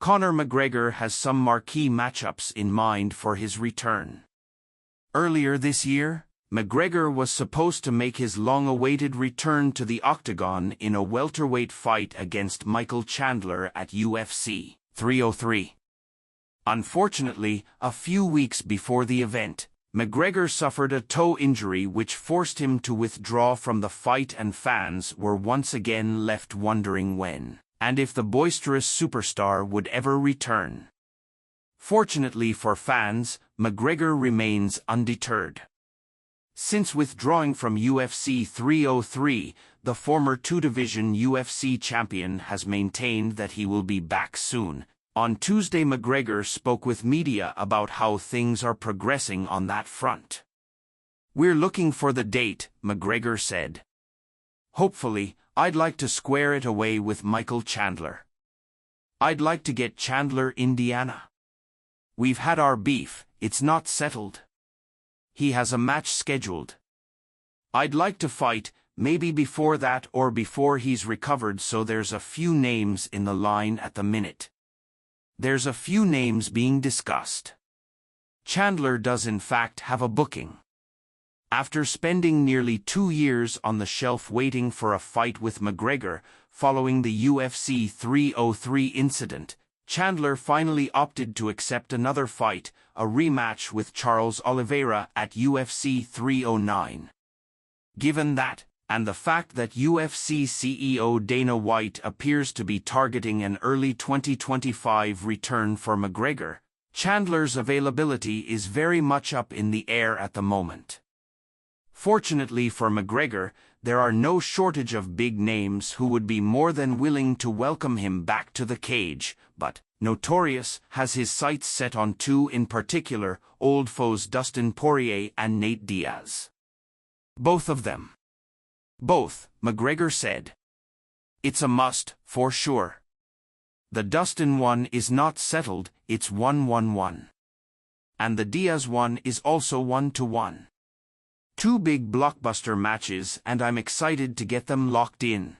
Conor McGregor has some marquee matchups in mind for his return. Earlier this year, McGregor was supposed to make his long-awaited return to the octagon in a welterweight fight against Michael Chandler at UFC 303. Unfortunately, a few weeks before the event, McGregor suffered a toe injury which forced him to withdraw from the fight, and fans were once again left wondering when and if the boisterous superstar would ever return. Fortunately for fans, McGregor remains undeterred. Since withdrawing from UFC 303, the former two-division UFC champion has maintained that he will be back soon. On Tuesday, McGregor spoke with media about how things are progressing on that front. "We're looking for the date," McGregor said. "Hopefully, I'd like to square it away with Michael Chandler. I'd like to get Chandler, Indiana. We've had our beef, it's not settled. He has a match scheduled. I'd like to fight, maybe before that or before he's recovered, so there's a few names in the line at the minute. There's a few names being discussed." Chandler does in fact have a booking. After spending nearly 2 years on the shelf waiting for a fight with McGregor, following the UFC 303 incident, Chandler finally opted to accept another fight, a rematch with Charles Oliveira at UFC 309. Given that, and the fact that UFC CEO Dana White appears to be targeting an early 2025 return for McGregor, Chandler's availability is very much up in the air at the moment. Fortunately for McGregor, there are no shortage of big names who would be more than willing to welcome him back to the cage, but Notorious has his sights set on two in particular, old foes Dustin Poirier and Nate Diaz. Both of them. "Both," McGregor said. "It's a must, for sure. The Dustin one is not settled, it's 1-1-1. And the Diaz one is also 1-1. Two big blockbuster matches, and I'm excited to get them locked in."